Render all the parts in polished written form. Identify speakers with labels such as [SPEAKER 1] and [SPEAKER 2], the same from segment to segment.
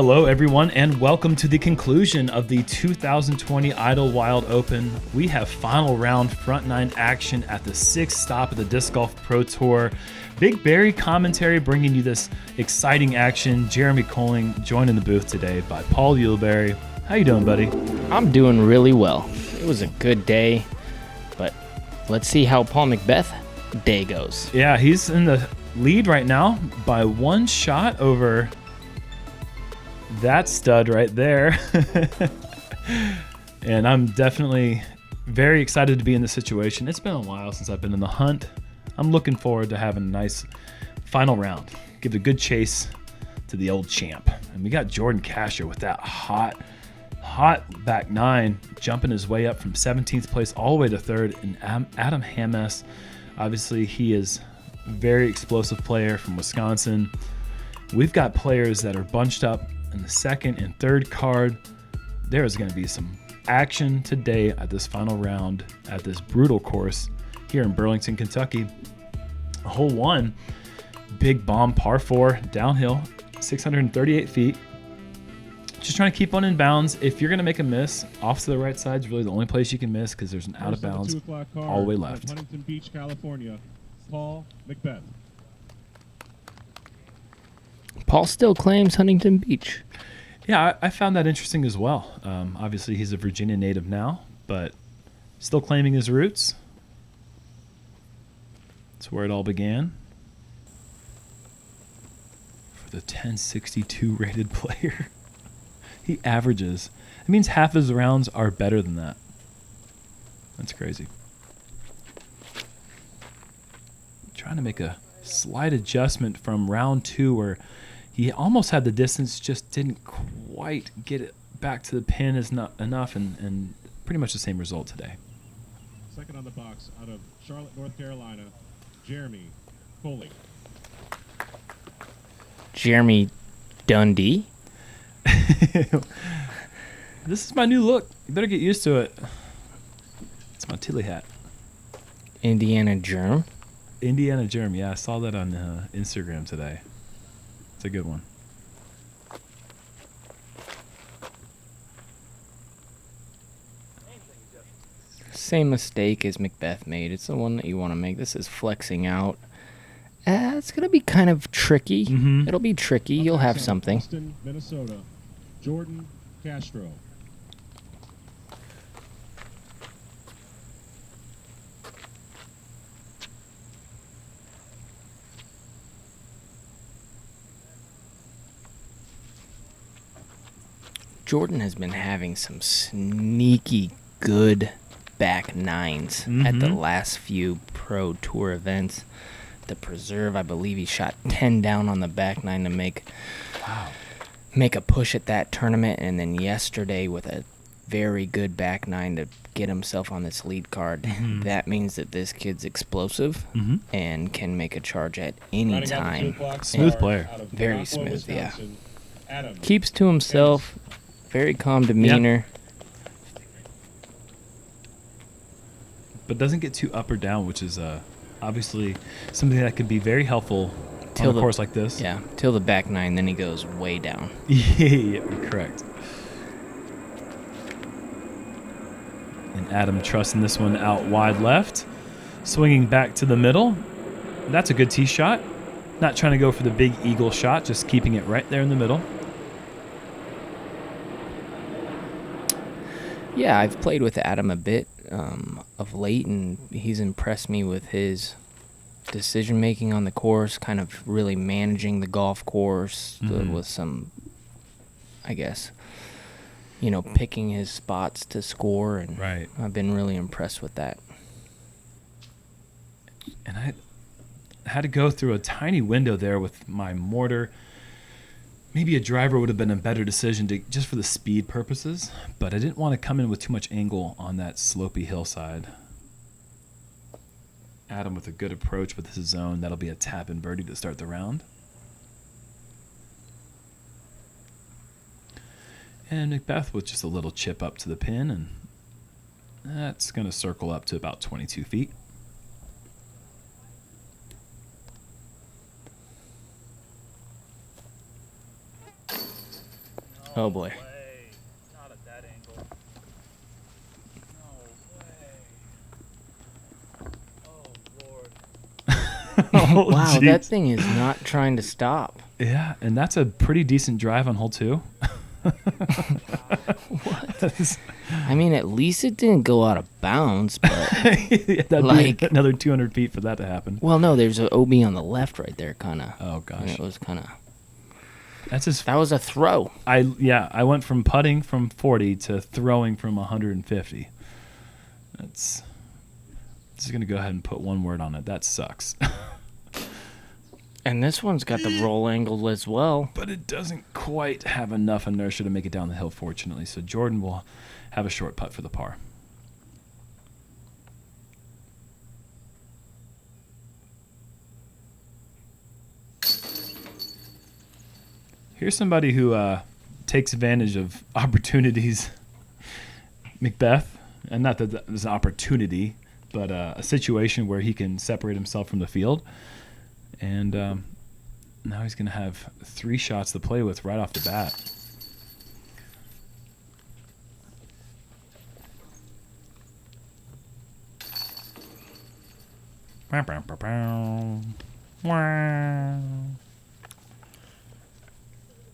[SPEAKER 1] Hello, everyone, and welcome to the conclusion of the 2020 Idlewild Open. We have final round front nine action at the sixth stop of the Disc Golf Pro Tour. Big Barry commentary bringing you this exciting action. Jeremy Koling joined in the booth today by Paul Ulibarri. How you doing, buddy?
[SPEAKER 2] I'm doing really well. It was a good day, but let's see how Paul McBeth day goes.
[SPEAKER 1] Yeah, he's in the lead right now by one shot over that stud right there. And I'm definitely very excited to be in this situation. It's been a while since I've been in the hunt. I'm looking forward to having a nice final round. Give it a good chase to the old champ. And we got Jordan Castro with that hot back nine, jumping his way up from 17th place all the way to third. And Adam Jomez, obviously he is a very explosive player from Wisconsin. We've got players that are bunched up in the second and third card. There is going to be some action today at this final round at this brutal course here in Burlington, Kentucky. Hole one, big bomb par four, downhill, 638 feet. Just trying to keep on in bounds. If you're going to make a miss, off to the right side is really the only place you can miss because there's an out of bounds all the way left.
[SPEAKER 3] Huntington Beach, California, Paul McBeth.
[SPEAKER 2] Paul still claims Huntington Beach.
[SPEAKER 1] Yeah, I found that interesting as well. Obviously, he's a Virginia native now, but still claiming his roots. That's where it all began. For the 1062 rated player, he averages. It means half his rounds are better than that. That's crazy. Trying to make a slight adjustment from round two where he almost had the distance, just didn't quite get it back to the pin is not enough, and pretty much the same result today.
[SPEAKER 3] Second on the box out of Charlotte, North Carolina, Jeremy Koling.
[SPEAKER 2] Jeremy Dundee.
[SPEAKER 1] This is my new look. You better get used to it. It's my Tilly hat.
[SPEAKER 2] Indiana Jerm.
[SPEAKER 1] Indiana Jerm. Yeah, I saw that on Instagram today. It's a good one.
[SPEAKER 2] Same mistake as McBeth made. It's the one that you want to make. This is flexing out. It's going to be kind of tricky.
[SPEAKER 1] Mm-hmm.
[SPEAKER 2] It'll be tricky. You'll have something.
[SPEAKER 3] Boston, Minnesota, Jordan Castro.
[SPEAKER 2] Jordan has been having some sneaky good back nines at the last few Pro Tour events. The Preserve, I believe he shot 10 down on the back nine to make a push at that tournament, and then yesterday with a very good back nine to get himself on this lead card. That means that this kid's explosive and can make a charge at any time.
[SPEAKER 1] Smooth player.
[SPEAKER 2] Very smooth, yeah. Keeps to himself, very calm demeanor.
[SPEAKER 1] But doesn't get too up or down, which is obviously something that could be very helpful on a course like this.
[SPEAKER 2] Yeah, till the back nine, then he goes way down.
[SPEAKER 1] Yeah, correct. And Adam trusting this one out wide left. Swinging back to the middle. That's a good tee shot. Not trying to go for the big eagle shot, just keeping it right there in the middle.
[SPEAKER 2] Yeah, I've played with Adam a bit of late, and he's impressed me with his decision-making on the course, kind of really managing the golf course with some, I guess, picking his spots to score, and
[SPEAKER 1] right.
[SPEAKER 2] I've been really impressed with that.
[SPEAKER 1] And I had to go through a tiny window there with my mortar. Maybe a driver would have been a better decision just for the speed purposes, but I didn't want to come in with too much angle on that slopey hillside. Adam with a good approach with his zone. That'll be a tap and birdie to start the round. And McBeth with just a little chip up to the pin, and that's going to circle up to about 22 feet.
[SPEAKER 2] Oh, boy.
[SPEAKER 1] Way. It's not at that angle. No way. Oh, Lord.
[SPEAKER 2] Wow,
[SPEAKER 1] geez.
[SPEAKER 2] that thing is not trying to stop.
[SPEAKER 1] Yeah, and that's a pretty decent drive on hole 2.
[SPEAKER 2] What? I mean, at least it didn't go out of bounds, but...
[SPEAKER 1] That'd
[SPEAKER 2] Like-
[SPEAKER 1] be another 200 feet for that to happen.
[SPEAKER 2] Well, no, there's an OB on the left right there, kind of.
[SPEAKER 1] Oh,
[SPEAKER 2] And
[SPEAKER 1] gosh.
[SPEAKER 2] it was kind of...
[SPEAKER 1] That's his...
[SPEAKER 2] That was a throw.
[SPEAKER 1] I went from putting from 40 to throwing from 150. That's... Just going to go ahead and put one word on it. That sucks.
[SPEAKER 2] And this one's got the roll angle as well.
[SPEAKER 1] But it doesn't quite have enough inertia to make it down the hill, fortunately. So Jordan will have a short putt for the par. Here's somebody who takes advantage of opportunities. McBeth, and not that there's an opportunity, but a situation where he can separate himself from the field. And now he's going to have 3 shots to play with right off the bat.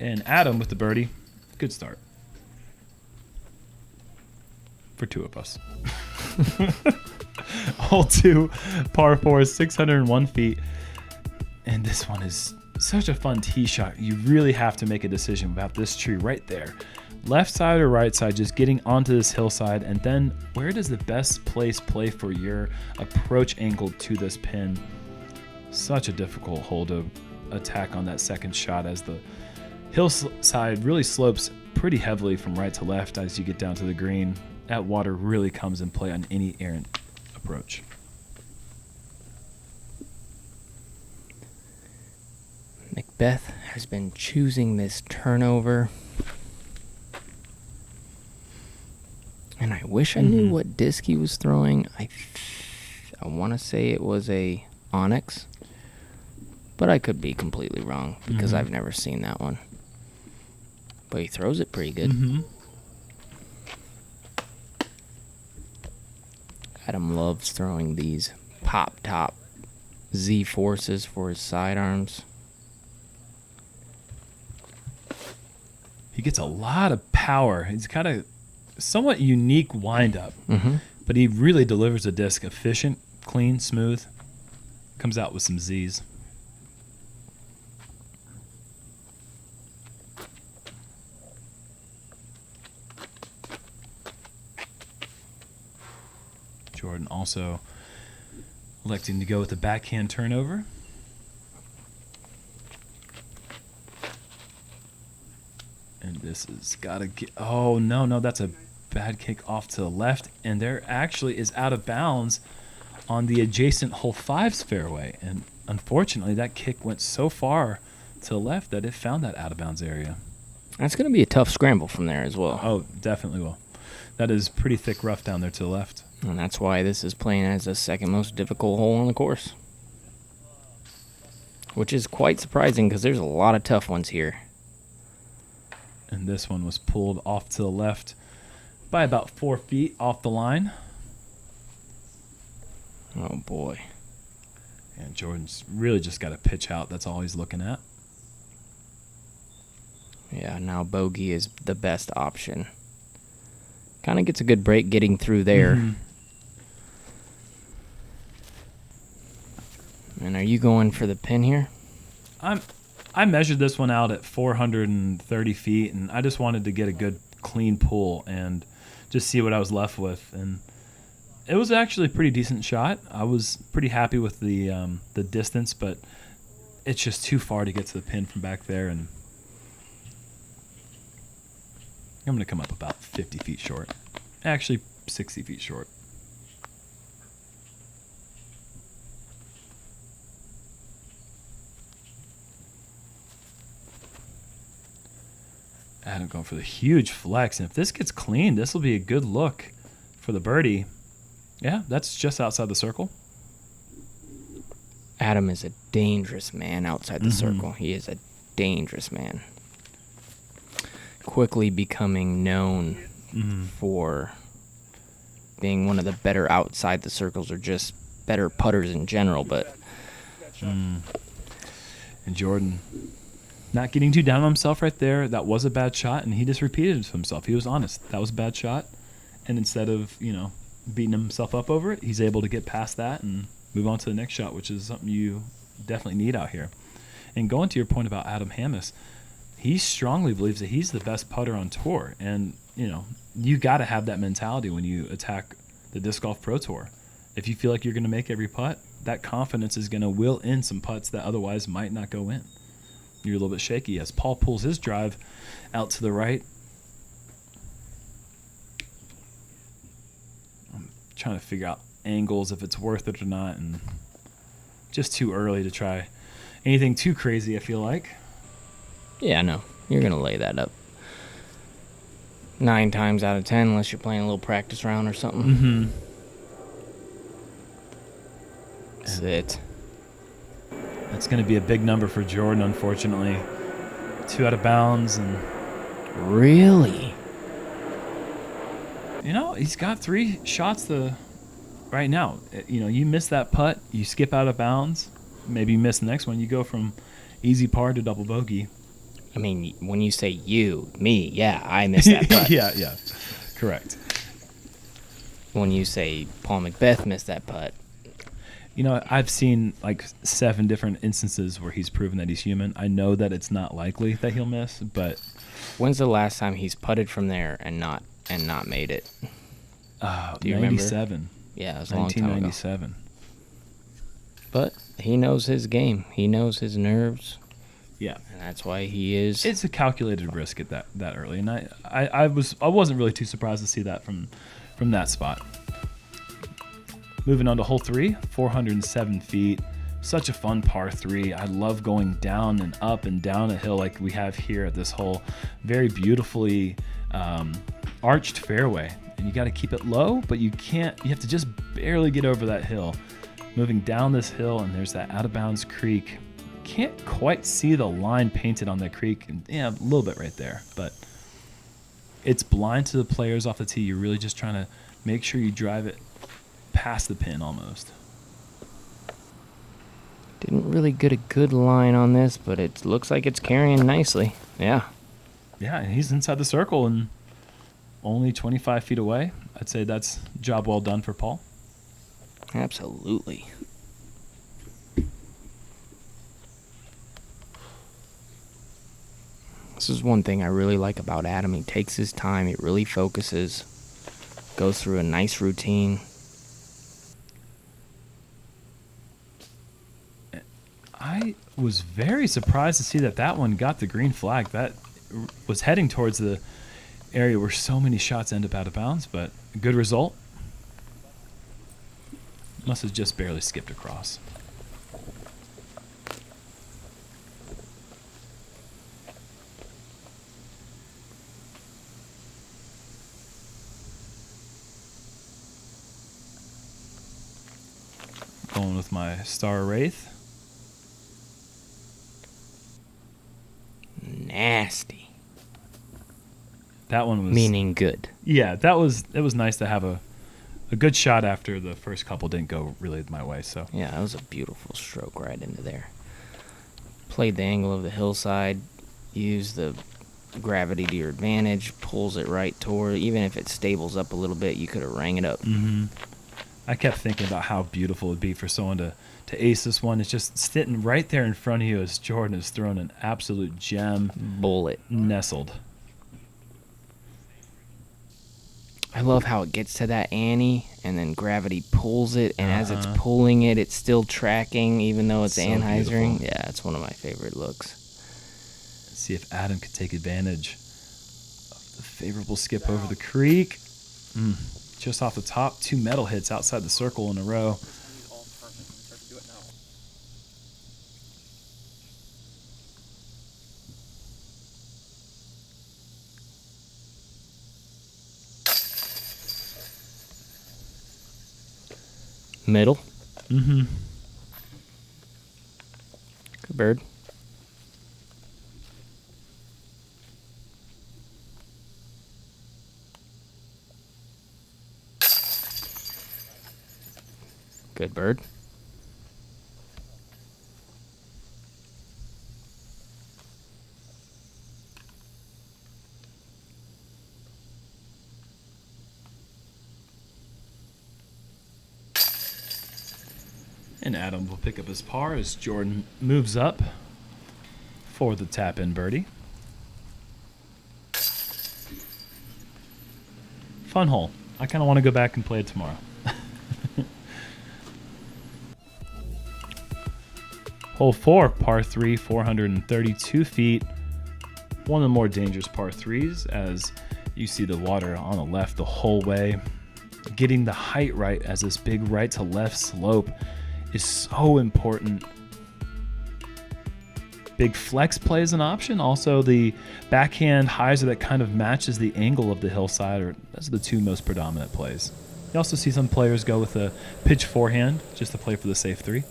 [SPEAKER 1] And Adam with the birdie. Good start. For 2 of us. Hole 2, par 4, 601 feet. And this one is such a fun tee shot. You really have to make a decision about this tree right there. Left side or right side, just getting onto this hillside. And then where does the best place play for your approach angle to this pin? Such a difficult hole to attack on that second shot, as the hillside really slopes pretty heavily from right to left as you get down to the green. That water really comes in play on any errant approach.
[SPEAKER 2] McBeth has been choosing this turnover. And I wish I knew what disc he was throwing. I want to say it was a Onyx. But I could be completely wrong because I've never seen that one. But he throws it pretty good. Adam loves throwing these pop-top Z forces for his sidearms.
[SPEAKER 1] He gets a lot of power. He's got a somewhat unique windup, but he really delivers a disc efficient, clean, smooth. Comes out with some Z's. Jordan also electing to go with the backhand turnover. And this has got to get... Oh, no, that's a bad kick off to the left. And there actually is out of bounds on the adjacent hole 5's fairway. And unfortunately, that kick went so far to the left that it found that out of bounds area.
[SPEAKER 2] That's going to be a tough scramble from there as well.
[SPEAKER 1] Oh, definitely will. That is pretty thick rough down there to the left.
[SPEAKER 2] And that's why this is playing as the second most difficult hole on the course. Which is quite surprising because there's a lot of tough ones here.
[SPEAKER 1] And this one was pulled off to the left by about 4 feet off the line.
[SPEAKER 2] Oh, boy.
[SPEAKER 1] And Jordan's really just got to pitch out. That's all he's looking at.
[SPEAKER 2] Yeah, now bogey is the best option. Kind of gets a good break getting through there. And are you going for the pin here?
[SPEAKER 1] I measured this one out at 430 feet, and I just wanted to get a good clean pull and just see what I was left with. And it was actually a pretty decent shot. I was pretty happy with the distance, but it's just too far to get to the pin from back there. And I'm going to come up about 50 feet short. Actually, 60 feet short. Adam going for the huge flex. And if this gets clean, this will be a good look for the birdie. Yeah, that's just outside the circle.
[SPEAKER 2] Adam is a dangerous man outside the circle. He is a dangerous man. quickly becoming known for being one of the better outside the circles or just better putters in general. But
[SPEAKER 1] and Jordan not getting too down on himself right there. That was a bad shot, and he just repeated it to himself. He was honest. That was a bad shot. And instead of, beating himself up over it, he's able to get past that and move on to the next shot, which is something you definitely need out here. And going to your point about Adam Hammes, he strongly believes that he's the best putter on tour. And, you got to have that mentality when you attack the Disc Golf Pro Tour. If you feel like you're going to make every putt, that confidence is going to will in some putts that otherwise might not go in. You're a little bit shaky as Paul pulls his drive out to the right. I'm trying to figure out angles, if it's worth it or not, and just too early to try anything too crazy, I feel like.
[SPEAKER 2] yeah, no, you're going to lay that up 9 times out of 10 unless you're playing a little practice round or something.
[SPEAKER 1] Mm-hmm.
[SPEAKER 2] That's it.
[SPEAKER 1] That's going to be a big number for Jordan, unfortunately. 2 out of bounds, and
[SPEAKER 2] Really?
[SPEAKER 1] he's got 3 shots right now. You miss that putt, you skip out of bounds, maybe you miss the next one. You go from easy par to double bogey.
[SPEAKER 2] I mean, when you say me, yeah, I missed that putt.
[SPEAKER 1] yeah, correct.
[SPEAKER 2] When you say Paul McBeth missed that putt,
[SPEAKER 1] I've seen like 7 different instances where he's proven that he's human. I know that it's not likely that he'll miss, but
[SPEAKER 2] when's the last time he's putted from there and not made it? Do you
[SPEAKER 1] 97.
[SPEAKER 2] remember? Yeah, it was a long time ago.
[SPEAKER 1] 1997.
[SPEAKER 2] But he knows his game. He knows his nerves,
[SPEAKER 1] Yeah.
[SPEAKER 2] and that's why he is.
[SPEAKER 1] It's a calculated risk at that early, and I wasn't really too surprised to see that from that spot. Moving on to hole 3, 407 feet. Such a fun par 3. I love going down and up and down a hill like we have here at this hole. Very beautifully arched fairway, and you got to keep it low, but you can't. You have to just barely get over that hill. Moving down this hill, and there's that out of bounds creek. Can't quite see the line painted on the creek, and a little bit right there, but it's blind to the players off the tee. You're really just trying to make sure you drive it past the pin almost.
[SPEAKER 2] Didn't really get a good line on this, but it looks like it's carrying nicely. Yeah.
[SPEAKER 1] Yeah, and he's inside the circle and only 25 feet away. I'd say that's job well done for Paul.
[SPEAKER 2] Absolutely. This is one thing I really like about Adam. He takes his time. He really focuses. Goes through a nice routine.
[SPEAKER 1] I was very surprised to see that one got the green flag. That was heading towards the area where so many shots end up out of bounds, but a good result. Must have just barely skipped across. Going with my Star Wraith.
[SPEAKER 2] Nasty.
[SPEAKER 1] That one was
[SPEAKER 2] Meaning good.
[SPEAKER 1] Yeah, it was nice to have a good shot after the first couple didn't go really my way. So
[SPEAKER 2] Yeah, that was a beautiful stroke right into there. Played the angle of the hillside, used the gravity to your advantage, pulls it right toward. Even if it stables up a little bit, you could have rang it up.
[SPEAKER 1] Mm-hmm. I kept thinking about how beautiful it would be for someone to ace this one. It's just sitting right there in front of you as Jordan has thrown an absolute gem.
[SPEAKER 2] Bullet.
[SPEAKER 1] Nestled.
[SPEAKER 2] I love how it gets to that ante, and then gravity pulls it, and as it's pulling it, it's still tracking, even though it's
[SPEAKER 1] So
[SPEAKER 2] anhydrous.
[SPEAKER 1] beautiful.
[SPEAKER 2] Yeah, it's one of my favorite looks.
[SPEAKER 1] Let's see if Adam could take advantage of the favorable skip over the creek. Just off the top, 2 metal hits outside the circle in a row.
[SPEAKER 2] Middle.
[SPEAKER 1] Mm-hmm.
[SPEAKER 2] Good bird. Good bird.
[SPEAKER 1] And Adam will pick up his par as Jordan moves up for the tap-in birdie. Fun hole. I kind of want to go back and play it tomorrow. Hole 4, par 3, 432 feet. One of the more dangerous par 3s as you see the water on the left the whole way. Getting the height right as this big right to left slope is so important. Big flex play is an option. Also, the backhand hyzer that kind of matches the angle of the hillside. Those are the two most predominant plays. You also see some players go with a pitch forehand just to play for the safe 3.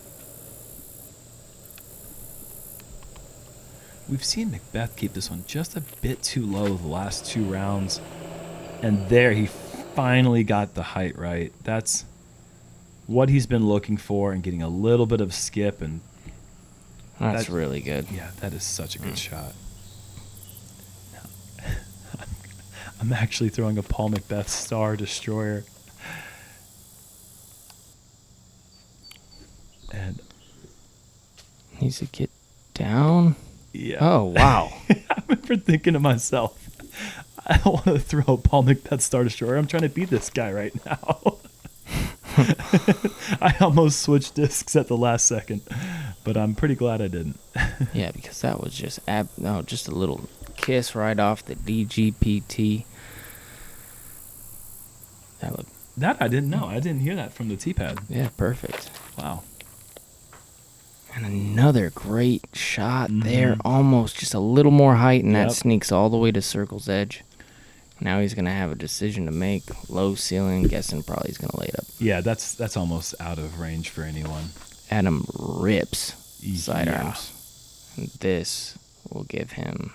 [SPEAKER 1] We've seen McBeth keep this one just a bit too low the last 2 rounds. And there he finally got the height right. That's what he's been looking for and getting a little bit of skip. And
[SPEAKER 2] that's really good.
[SPEAKER 1] Yeah, that is such a good shot. I'm actually throwing a Paul McBeth Star Destroyer. And
[SPEAKER 2] needs to get down.
[SPEAKER 1] Yeah.
[SPEAKER 2] Oh, wow.
[SPEAKER 1] I remember thinking to myself, I don't want to throw a Paul McBeth Star Destroyer. I'm trying to beat this guy right now. I almost switched discs at the last second, but I'm pretty glad I didn't.
[SPEAKER 2] Yeah, because that was just just a little kiss right off the DGPT.
[SPEAKER 1] That I didn't know. I didn't hear that from the T-pad.
[SPEAKER 2] Yeah, perfect.
[SPEAKER 1] Wow.
[SPEAKER 2] And another great shot there, almost just a little more height, and that sneaks all the way to circle's edge. Now he's going to have a decision to make. Low ceiling, guessing probably he's going to lay it up.
[SPEAKER 1] Yeah, that's almost out of range for anyone.
[SPEAKER 2] Adam rips sidearms. And this will give him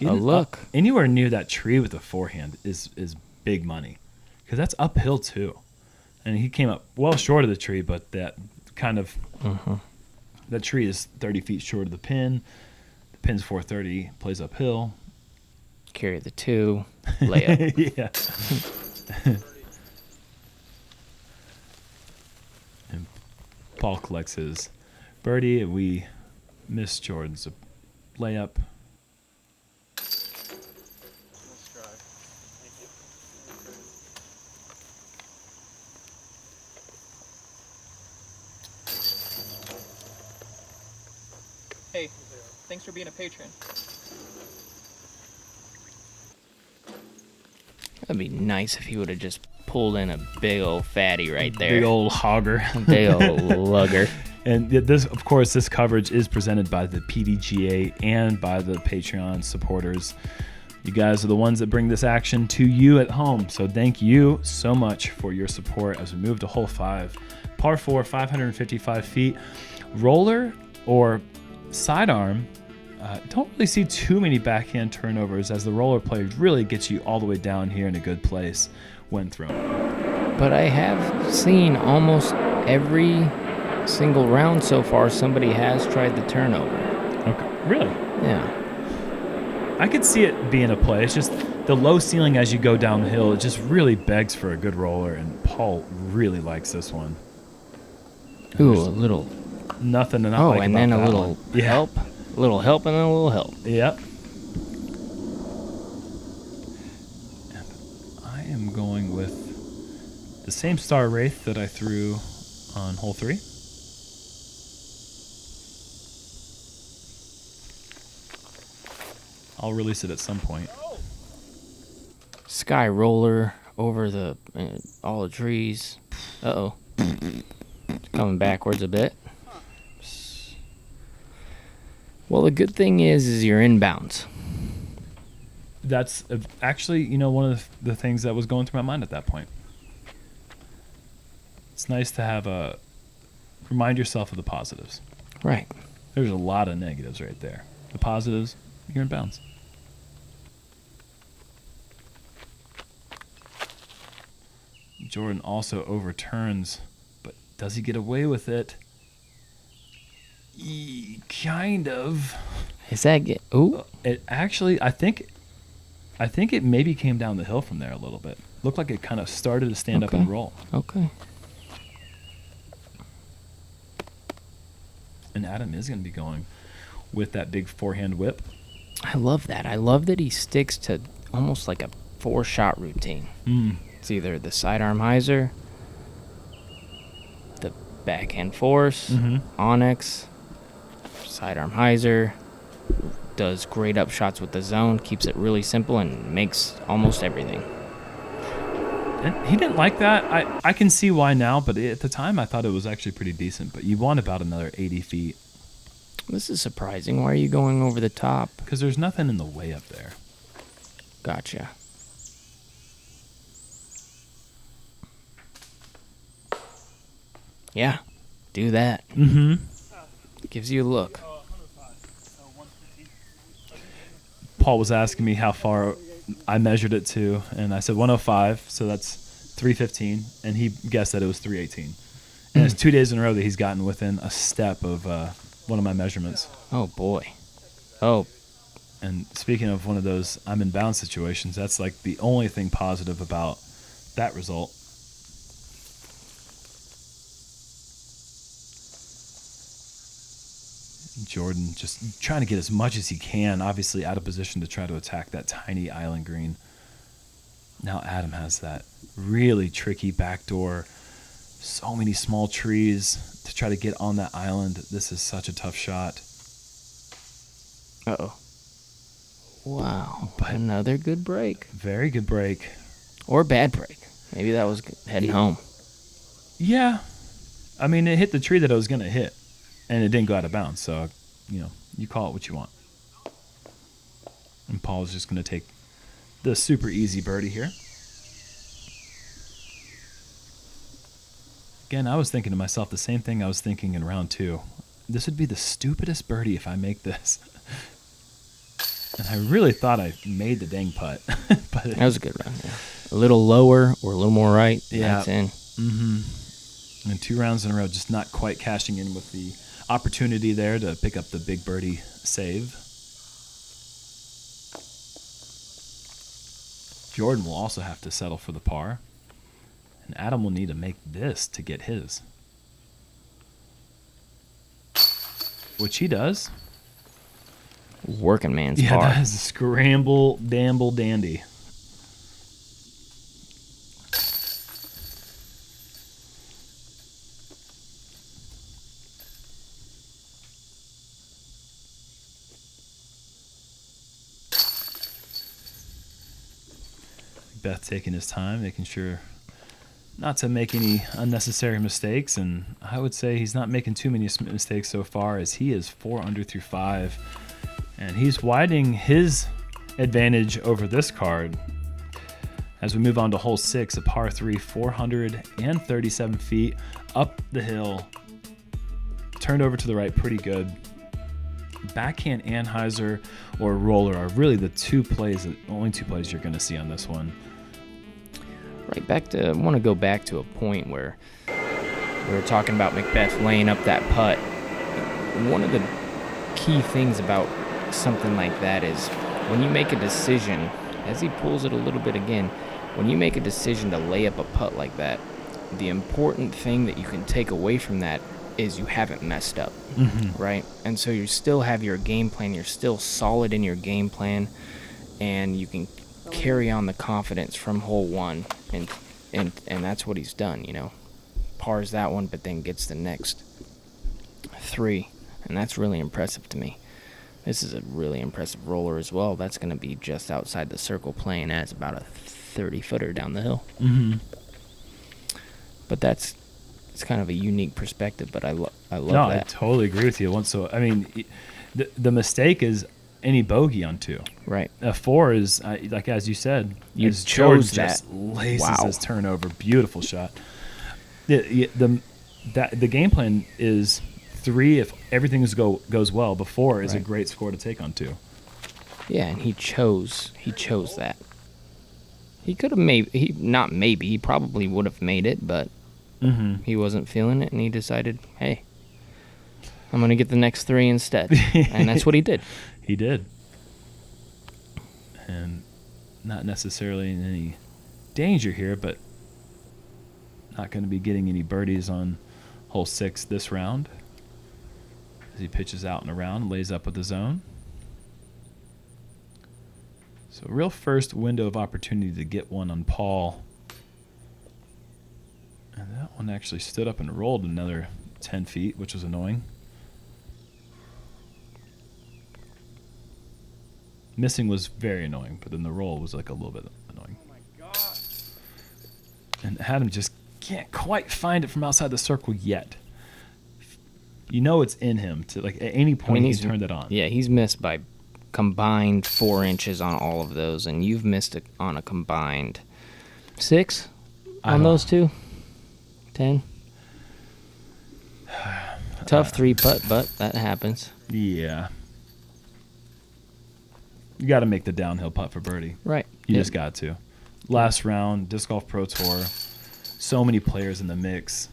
[SPEAKER 2] a look.
[SPEAKER 1] Anywhere near that tree with a forehand is big money, because that's uphill too. And he came up well short of the tree, but that kind of that tree is 30 feet short of the pin. The pin's 430, plays uphill.
[SPEAKER 2] Carry the 2, lay up.
[SPEAKER 1] Yeah. And Paul collects his birdie, and we miss Jordan's layup.
[SPEAKER 4] Let's try. Thank you. Hey, thanks for being a patron.
[SPEAKER 2] That'd be nice if he would have just pulled in a big old fatty right there.
[SPEAKER 1] Big old hogger.
[SPEAKER 2] Big old lugger.
[SPEAKER 1] And this, of course, this coverage is presented by the PDGA and by the Patreon supporters. You guys are the ones that bring this action to you at home. So thank you so much for your support as we move to hole 5. Par 4, 555 feet. Roller or sidearm. Don't really see too many backhand turnovers as the roller play really gets you all the way down here in a good place when thrown.
[SPEAKER 2] But I have seen almost every single round so far somebody has tried the turnover.
[SPEAKER 1] Okay. Really?
[SPEAKER 2] Yeah.
[SPEAKER 1] I could see it being a play. It's just the low ceiling as you go down the hill. It just really begs for a good roller, and Paul really likes this one.
[SPEAKER 2] Ooh, a little.
[SPEAKER 1] Nothing to not like
[SPEAKER 2] and
[SPEAKER 1] about
[SPEAKER 2] then a
[SPEAKER 1] that
[SPEAKER 2] little
[SPEAKER 1] one.
[SPEAKER 2] help. A little help and then a little help.
[SPEAKER 1] Yep. And I am going with the same Star Wraith that I threw on hole 3. I'll release it at some point.
[SPEAKER 2] Sky roller over the all the trees. Uh-oh. Coming backwards a bit. Well, the good thing is you're inbounds.
[SPEAKER 1] That's actually, one of the things that was going through my mind at that point. It's nice to have remind yourself of the positives.
[SPEAKER 2] Right.
[SPEAKER 1] There's a lot of negatives right there. The positives, you're in bounds. Jordan also overturns, but Does he get away with it? Kind of.
[SPEAKER 2] Is that get? Ooh.
[SPEAKER 1] It actually, I think it maybe came down the hill from there a little bit. Looked like it kind of started to stand up and roll.
[SPEAKER 2] Okay.
[SPEAKER 1] And Adam is going to be going with that big forehand whip.
[SPEAKER 2] I love that. I love that he sticks to almost like a 4-shot routine. It's either the sidearm hyzer, the backhand force, onyx, sidearm hyzer, does great up shots with the zone, keeps it really simple, and makes almost everything.
[SPEAKER 1] And he didn't like that. I can see why now, but at the time I thought it was actually pretty decent. But you want about another 80 feet.
[SPEAKER 2] This is surprising. Why are you going over the top?
[SPEAKER 1] Because there's nothing in the way up there.
[SPEAKER 2] Gotcha. Yeah, do that. Gives you a look.
[SPEAKER 1] Paul was asking me how far I measured it to, and I said 105, so that's 315, and he guessed that it was 318. And it's 2 days in a row that he's gotten within a step of one of my measurements.
[SPEAKER 2] Oh, boy. Oh.
[SPEAKER 1] And speaking of one of those I'm in bounds situations, that's like the only thing positive about that result. Jordan just trying to get as much as he can, obviously out of position to try to attack that tiny island green. Now Adam has that really tricky backdoor, so many small trees to try to get on that island. This is such a tough shot.
[SPEAKER 2] Uh-oh. Wow. But another good break.
[SPEAKER 1] Very good break.
[SPEAKER 2] Or bad break. Maybe that was heading home.
[SPEAKER 1] Yeah. I mean, it hit the tree that it was going to hit, and it didn't go out of bounds. So, you call it what you want. And Paul's just going to take the super easy birdie here. Again, I was thinking to myself the same thing I was thinking in round 2. This would be the stupidest birdie if I make this. And I really thought I made the dang putt. But
[SPEAKER 2] that was a good round, yeah. A little lower or a little more right,
[SPEAKER 1] yeah.
[SPEAKER 2] That's in.
[SPEAKER 1] Mm-hmm. And 2 rounds in a row, just not quite cashing in with the opportunity there to pick up the big birdie save. Jordan will also have to settle for the par. And Adam will need to make this to get his. Which he does.
[SPEAKER 2] Working man's
[SPEAKER 1] Yeah,
[SPEAKER 2] par.
[SPEAKER 1] that is a scramble, damble, dandy. Beth taking his time, making sure not to make any unnecessary mistakes, and I would say he's not making too many mistakes so far, as he is 4 under through 5, and he's widening his advantage over this card. As we move on to hole 6, a par 3, 437 feet up the hill, turned over to the right pretty good. Backhand Anheuser or roller are really the only two plays you're going to see on this one.
[SPEAKER 2] Right, I want to go back to a point where we were talking about McBeth laying up that putt. One of the key things about something like that is when you make a decision, as he pulls it a little bit again, when you make a decision to lay up a putt like that, the important thing that you can take away from that is you haven't messed up, right? And so you still have your game plan, you're still solid in your game plan, and you can carry on the confidence from hole 1, and that's what he's done, pars that one, but then gets the next 3, and that's really impressive to me. This is a really impressive roller as well. That's going to be just outside the circle, playing as about a 30-footer down the hill. But it's kind of a unique perspective, but I love that.
[SPEAKER 1] No, I totally agree with you. The mistake is any bogey on 2.
[SPEAKER 2] Right.
[SPEAKER 1] A 4 is, like as you said,
[SPEAKER 2] you
[SPEAKER 1] chose
[SPEAKER 2] Jordan
[SPEAKER 1] that. Just laces
[SPEAKER 2] Wow.
[SPEAKER 1] his turnover. Beautiful shot. The game plan is 3 if everything goes well. The 4 is a great score to take on 2.
[SPEAKER 2] Yeah, and he chose that. He could have he probably would have made it, but
[SPEAKER 1] Mm-hmm.
[SPEAKER 2] He wasn't feeling it, and he decided, hey, I'm going to get the next 3 instead. And that's what he did.
[SPEAKER 1] He did. And not necessarily in any danger here, but not going to be getting any birdies on hole 6 this round. As he pitches out and around, lays up with the zone. So real first window of opportunity to get one on Paul. And that one actually stood up and rolled another 10 feet, which was annoying. Missing was very annoying, but then the roll was like a little bit annoying.
[SPEAKER 4] Oh my god.
[SPEAKER 1] And Adam just can't quite find it from outside the circle yet. You know it's in him to, like, at any point he's turned it on.
[SPEAKER 2] Yeah, he's missed by combined 4 inches on all of those, and you've missed it on a combined 6 on those two. 10. Tough 3-putt, but that happens.
[SPEAKER 1] Yeah. You got to make the downhill putt for birdie.
[SPEAKER 2] Right.
[SPEAKER 1] You just got to. Last round, Disc Golf Pro Tour. So many players in the mix.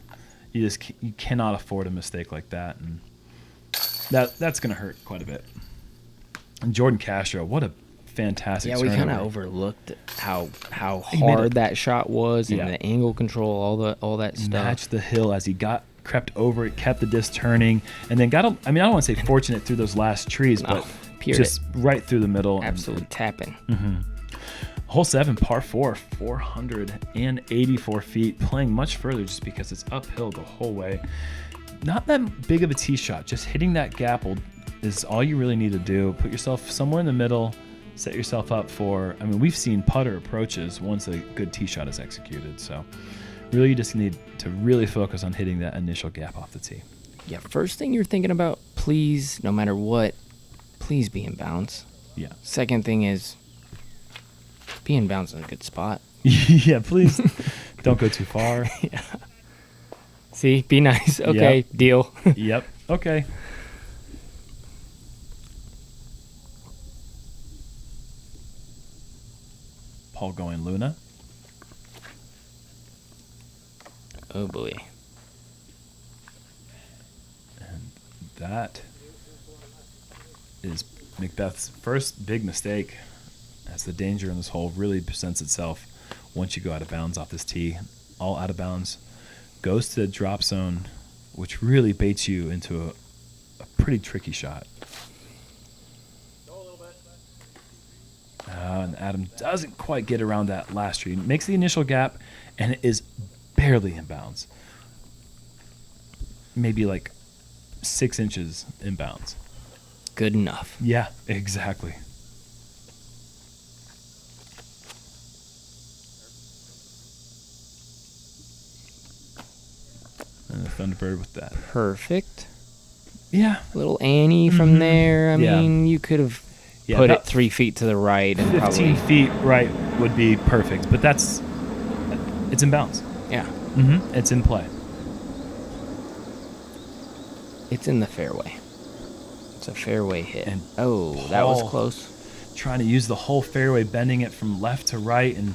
[SPEAKER 1] You cannot afford a mistake like that, and that's going to hurt quite a bit. And Jordan Castro, what a fantastic!
[SPEAKER 2] Yeah, we kind of overlooked how hard that shot was, and the angle control, all that stuff.
[SPEAKER 1] Matched the hill as he crept over it, kept the disc turning, and then got. I don't want to say fortunate through those last trees, but just right through the middle.
[SPEAKER 2] Absolutely tapping.
[SPEAKER 1] Mm-hmm. Hole 7, par 4, 484 feet, playing much further just because it's uphill the whole way. Not that big of a tee shot. Just hitting that gap is all you really need to do. Put yourself somewhere in the middle, set yourself up for, we've seen putter approaches once a good tee shot is executed. So really you just need to really focus on hitting that initial gap off the tee.
[SPEAKER 2] Yeah, first thing you're thinking about, please, no matter what, please be in bounds.
[SPEAKER 1] Yeah.
[SPEAKER 2] Second thing is, be in bounds in a good spot.
[SPEAKER 1] Yeah, please don't go too far.
[SPEAKER 2] Yeah. See, be nice. Okay, deal.
[SPEAKER 1] Yep. Okay. Paul going Luna.
[SPEAKER 2] Oh boy.
[SPEAKER 1] And that is McBeth's first big mistake, as the danger in this hole really presents itself once you go out of bounds off this tee. All out of bounds. Goes to the drop zone, which really baits you into a pretty tricky shot. And Adam doesn't quite get around that last tree. Makes the initial gap, and it is barely in bounds. Maybe like 6 inches in bounds.
[SPEAKER 2] Good enough.
[SPEAKER 1] Yeah, exactly. And the Thunderbird with that.
[SPEAKER 2] Perfect.
[SPEAKER 1] Yeah.
[SPEAKER 2] Little Annie from there. I mean, you could have put it 3 feet to the right. And
[SPEAKER 1] 15 feet right would be perfect, but it's in bounds.
[SPEAKER 2] Yeah.
[SPEAKER 1] Mm-hmm. It's in play.
[SPEAKER 2] It's in the fairway. It's a fairway hit.
[SPEAKER 1] And
[SPEAKER 2] that was close.
[SPEAKER 1] Trying to use the whole fairway, bending it from left to right, and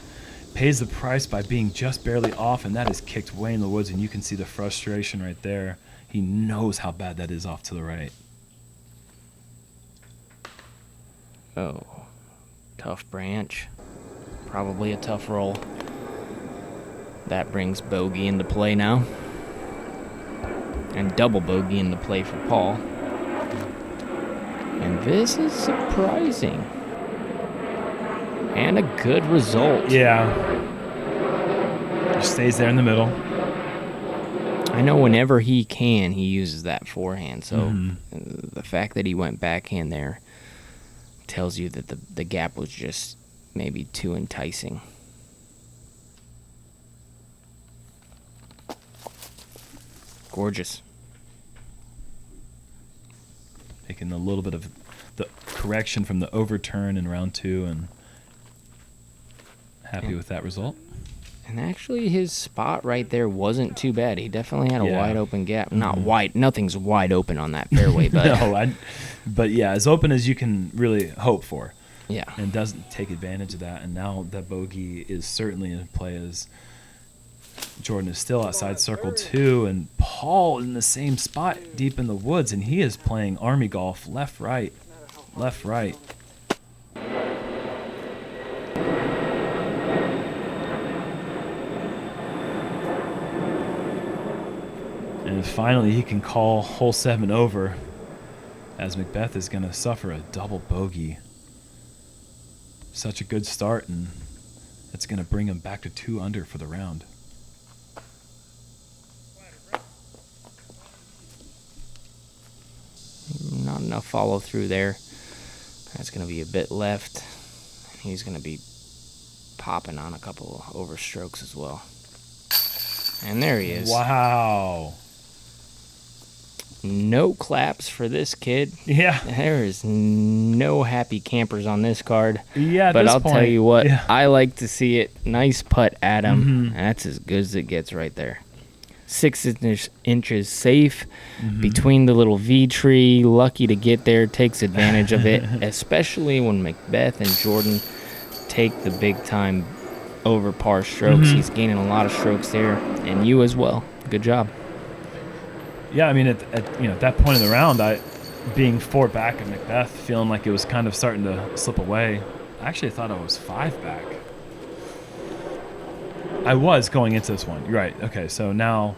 [SPEAKER 1] pays the price by being just barely off, and that is kicked way in the woods, and you can see the frustration right there. He knows how bad that is off to the right.
[SPEAKER 2] Oh, tough branch. Probably a tough roll. That brings bogey into play now. And double bogey into play for Paul. And this is surprising. And a good result.
[SPEAKER 1] Yeah. Just stays there in the middle.
[SPEAKER 2] I know whenever he can, he uses that forehand. So the fact that he went backhand there tells you that the gap was just maybe too enticing. Gorgeous.
[SPEAKER 1] Making a little bit of the correction from the overturn in round 2, and happy with that result.
[SPEAKER 2] And actually, his spot right there wasn't too bad. He definitely had a wide open gap. Not wide. Nothing's wide open on that fairway, but
[SPEAKER 1] but yeah, as open as you can really hope for.
[SPEAKER 2] Yeah.
[SPEAKER 1] And doesn't take advantage of that. And now that bogey is certainly in play as Jordan is still outside circle 2, and Paul in the same spot deep in the woods, and he is playing army golf left, right, left, right. And finally he can call hole 7 over, as McBeth is going to suffer a double bogey. Such a good start, and it's going to bring him back to 2 under for the round.
[SPEAKER 2] Not enough follow through there. That's going to be a bit left. He's going to be popping on a couple of overstrokes as well. And there he is.
[SPEAKER 1] Wow.
[SPEAKER 2] No claps for this kid.
[SPEAKER 1] Yeah.
[SPEAKER 2] There is no happy campers on this card.
[SPEAKER 1] Yeah, at
[SPEAKER 2] but
[SPEAKER 1] this
[SPEAKER 2] I'll
[SPEAKER 1] point,
[SPEAKER 2] tell you what,
[SPEAKER 1] yeah.
[SPEAKER 2] I like to see it. Nice putt, Adam.
[SPEAKER 1] Mhm.
[SPEAKER 2] That's as good as it gets right there. 6 inches safe between the little V tree. Lucky to get there. Takes advantage of it, especially when McBeth and Jordan take the big time over par strokes. He's gaining a lot of strokes there, and you as well. Good job.
[SPEAKER 1] Yeah, I mean, at that point in the round, being 4 back at McBeth, feeling like it was kind of starting to slip away. I actually thought I was 5 back. I was going into this one. You're right. Okay, so now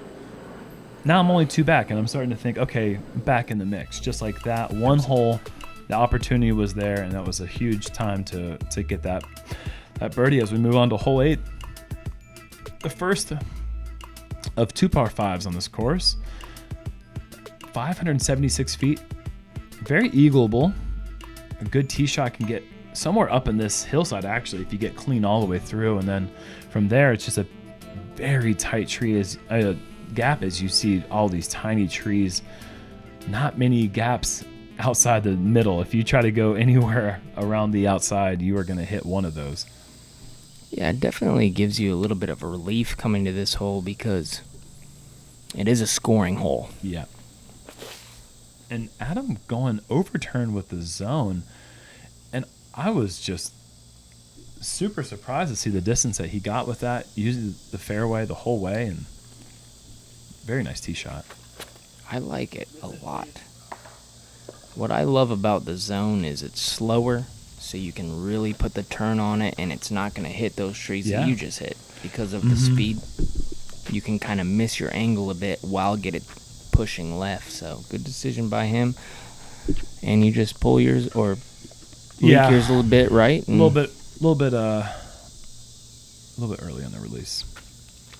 [SPEAKER 1] I'm only 2 back, and I'm starting to think, okay, back in the mix. Just like that one hole, the opportunity was there, and that was a huge time to get that birdie as we move on to hole 8. The first of 2 par 5s on this course. 576 feet. Very eagleable. A good tee shot can get somewhere up in this hillside, actually, if you get clean all the way through. And then from there, it's just a very tight gap as you see all these tiny trees. Not many gaps outside the middle. If you try to go anywhere around the outside, you are going to hit one of those.
[SPEAKER 2] Yeah, it definitely gives you a little bit of a relief coming to this hole because it is a scoring hole.
[SPEAKER 1] Yeah. And Adam going overturned with the zone. And I was just super surprised to see the distance that he got with that, using the fairway the whole way, and very nice tee shot.
[SPEAKER 2] I like it a lot. What I love about the zone is it's slower, so you can really put the turn on it, and it's not going to hit those trees that you just hit. Because of the speed, you can kind of miss your angle a bit while get it pushing left. So good decision by him. And you just pull yours or leak yours a little bit right.
[SPEAKER 1] A little bit early on the release.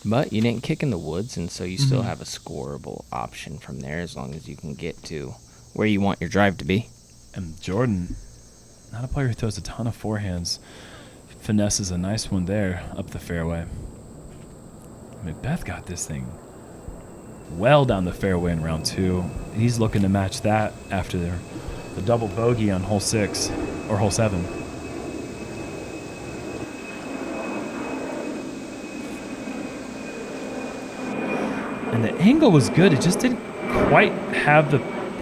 [SPEAKER 2] But you didn't kick in the woods, and so you still have a scoreable option from there as long as you can get to where you want your drive to be.
[SPEAKER 1] And Jordan, not a player who throws a ton of forehands, finesses a nice one there up the fairway. McBeth got this thing well down the fairway in round 2. He's looking to match that after the double bogey on hole 6 or hole 7. And the angle was good. It just didn't quite have the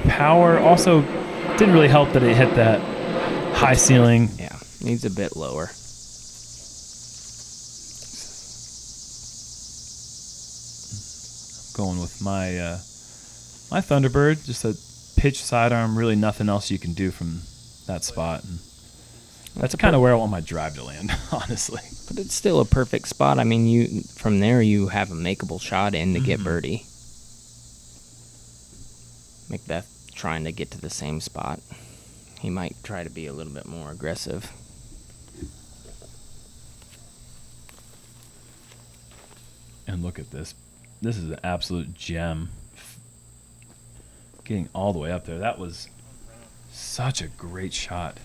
[SPEAKER 1] power. Also, didn't really help that it hit that high ceiling.
[SPEAKER 2] Yeah, needs a bit lower.
[SPEAKER 1] Going with my my Thunderbird, just a pitch sidearm, really nothing else you can do from that spot. And that's kind of where I want my drive to land, honestly.
[SPEAKER 2] But it's still a perfect spot. I mean, from there you have a makeable shot in to get birdie. McBeth trying to get to the same spot. He might try to be a little bit more aggressive.
[SPEAKER 1] And look at this. This is an absolute gem. Getting all the way up there. That was such a great shot.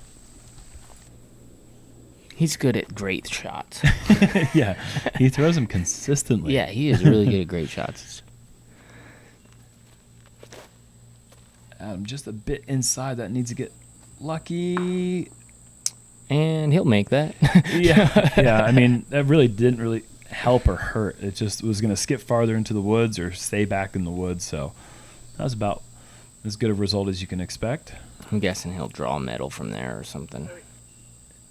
[SPEAKER 2] He's good at great shots.
[SPEAKER 1] Yeah, he throws them consistently.
[SPEAKER 2] Yeah, he is really good at great shots.
[SPEAKER 1] Adam just a bit inside. That needs to get lucky.
[SPEAKER 2] And he'll make that.
[SPEAKER 1] Yeah. I mean, that really didn't really help or hurt. It just was going to skip farther into the woods or stay back in the woods. So that was about as good a result as you can expect.
[SPEAKER 2] I'm guessing he'll draw a medal from there or something.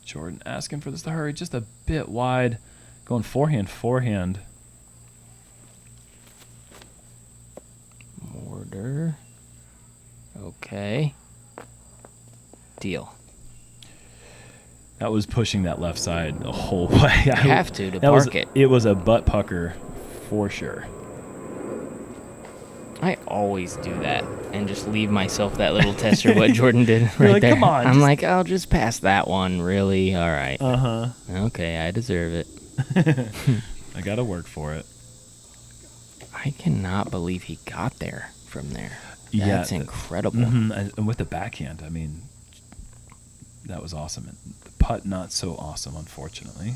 [SPEAKER 1] Jordan asking for this to hurry, just a bit wide, going forehand.
[SPEAKER 2] deal.
[SPEAKER 1] That was pushing that left side the whole way.
[SPEAKER 2] You have to park it.
[SPEAKER 1] It was a butt pucker for sure.
[SPEAKER 2] I always do that and just leave myself that little tester what Jordan did right
[SPEAKER 1] like,
[SPEAKER 2] there.
[SPEAKER 1] Come on,
[SPEAKER 2] I'm like, I'll just pass that one. Really? All right.
[SPEAKER 1] Uh-huh.
[SPEAKER 2] Okay, I deserve it.
[SPEAKER 1] I got to work for it.
[SPEAKER 2] I cannot believe he got there from there.
[SPEAKER 1] Yeah,
[SPEAKER 2] That's incredible.
[SPEAKER 1] Mm-hmm. And with the backhand, I mean, that was awesome. And the putt, not so awesome, unfortunately.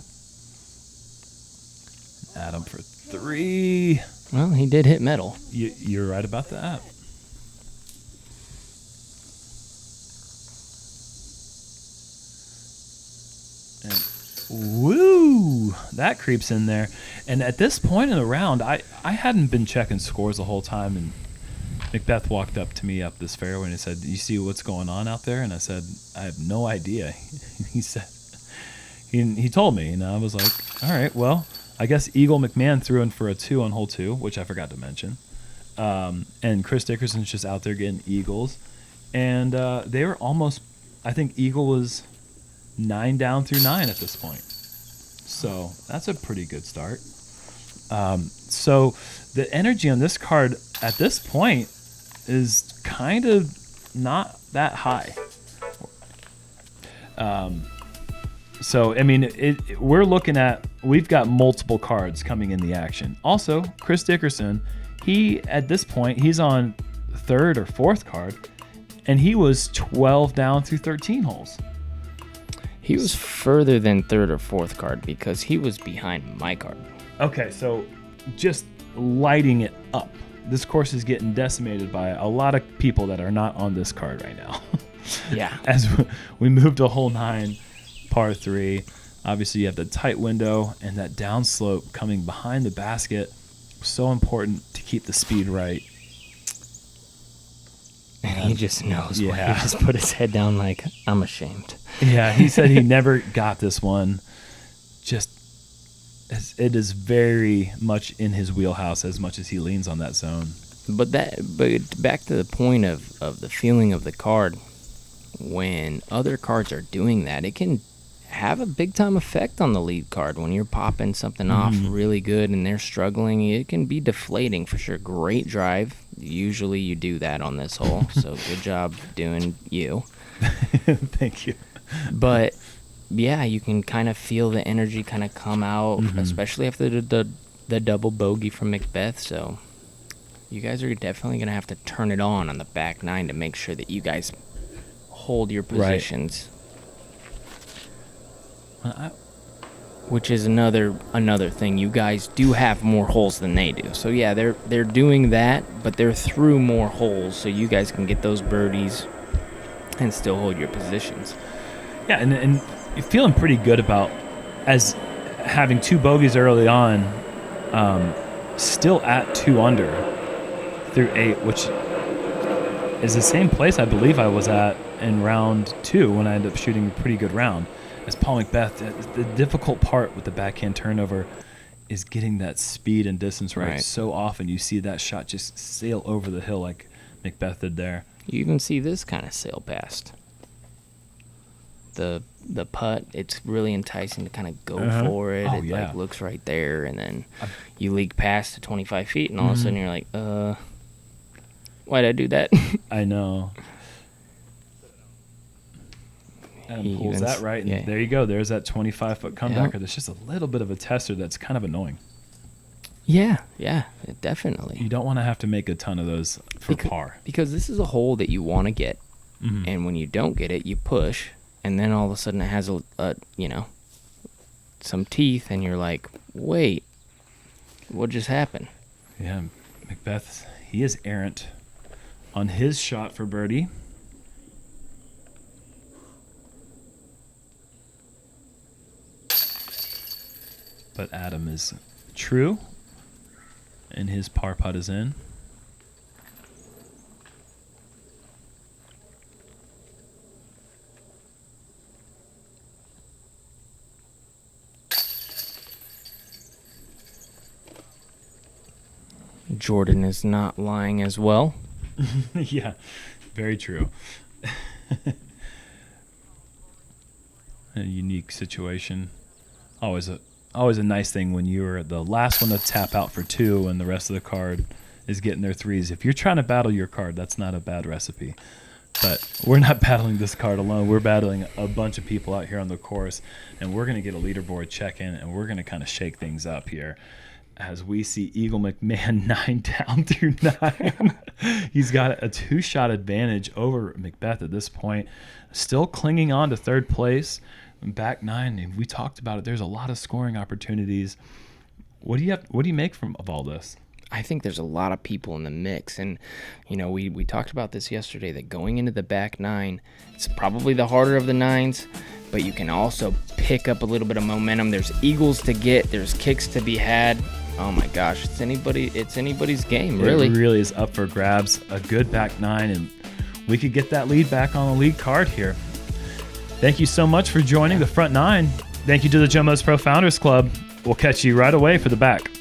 [SPEAKER 1] Adam for 3.
[SPEAKER 2] Well, he did hit metal.
[SPEAKER 1] You're right about that. And woo! That creeps in there. And at this point in the round, I hadn't been checking scores the whole time, and McBeth walked up to me up this fairway and he said, "You see what's going on out there?" And I said, "I have no idea." He said, he told me, and I was like, "All right, well, I guess Eagle McMahon threw in for a 2 on hole 2, which I forgot to mention. And Chris Dickerson's just out there getting eagles. And they were almost, I think Eagle was 9 down through 9 at this point. So that's a pretty good start. So the energy on this card at this point is kind of not that high. So, I mean, we've got multiple cards coming in the action. Also, Chris Dickerson, at this point, he's on 3rd or 4th card, and he was 12 down through 13 holes.
[SPEAKER 2] He was further than 3rd or 4th card because he was behind my card.
[SPEAKER 1] Okay, so just lighting it up. This course is getting decimated by a lot of people that are not on this card right now.
[SPEAKER 2] Yeah.
[SPEAKER 1] As we move to hole 9, par 3, obviously you have the tight window and that downslope coming behind the basket. So important to keep the speed right.
[SPEAKER 2] And he just knows. Yeah. He just put his head down like, I'm ashamed.
[SPEAKER 1] Yeah, he said he never got this one. It is very much in his wheelhouse as much as he leans on that zone.
[SPEAKER 2] But back to the point of the feeling of the card, when other cards are doing that, it can have a big time effect on the lead card. When you're popping something off really good and they're struggling, it can be deflating for sure. Great drive. Usually you do that on this hole, so good job doing you.
[SPEAKER 1] Thank you.
[SPEAKER 2] But yeah, you can kind of feel the energy kind of come out, especially after the double bogey from McBeth. So you guys are definitely going to have to turn it on the back 9 to make sure that you guys hold your positions.
[SPEAKER 1] Right.
[SPEAKER 2] Which is another thing. You guys do have more holes than they do. So yeah, they're doing that, but they're through more holes, so you guys can get those birdies and still hold your positions.
[SPEAKER 1] Yeah, and you're feeling pretty good about as having 2 bogeys early on, still at 2 under through 8, which is the same place I believe I was at in round 2 when I ended up shooting a pretty good round. As Paul McBeth, the difficult part with the backhand turnover is getting that speed and distance right. So often you see that shot just sail over the hill like McBeth did there.
[SPEAKER 2] You even see this kind of sail past. The putt, it's really enticing to kind of go for it. It like looks right there, and then you leak past to 25 feet, and all of a sudden you're like, why'd I do that?
[SPEAKER 1] I know. And pulls that right, and there you go. There's that 25-foot comebacker. There's just a little bit of a tester that's kind of annoying.
[SPEAKER 2] Yeah, definitely.
[SPEAKER 1] You don't want to have to make a ton of those for par.
[SPEAKER 2] Because this is a hole that you want to get, and when you don't get it, you push, and then all of a sudden it has some teeth, and you're like, wait, what just happened?
[SPEAKER 1] Yeah, McBeth, he is errant on his shot for birdie. But Adam is true, and his par putt is in.
[SPEAKER 2] Jordan is not lying as well.
[SPEAKER 1] Yeah, very true. a unique situation. Always a nice thing when you're the last one to tap out for 2 and the rest of the card is getting their 3s. If you're trying to battle your card, that's not a bad recipe. But we're not battling this card alone. We're battling a bunch of people out here on the course, and we're going to get a leaderboard check-in, and we're going to kind of shake things up here as we see Eagle McMahon 9 down through 9. He's got a 2-shot advantage over McBeth at this point, still clinging on to 3rd place. Back 9, and we talked about it. There's a lot of scoring opportunities. What do you make of all this?
[SPEAKER 2] I think there's a lot of people in the mix, and we talked about this yesterday, that going into the back 9, it's probably the harder of the 9s, but you can also pick up a little bit of momentum. There's eagles to get, there's kicks to be had. Oh my gosh, it's anybody's game, really.
[SPEAKER 1] It really is up for grabs. A good back 9, and we could get that lead back on the lead card here. Thank you so much for joining the front 9. Thank you to the JomezPro Founders Club. We'll catch you right away for the back.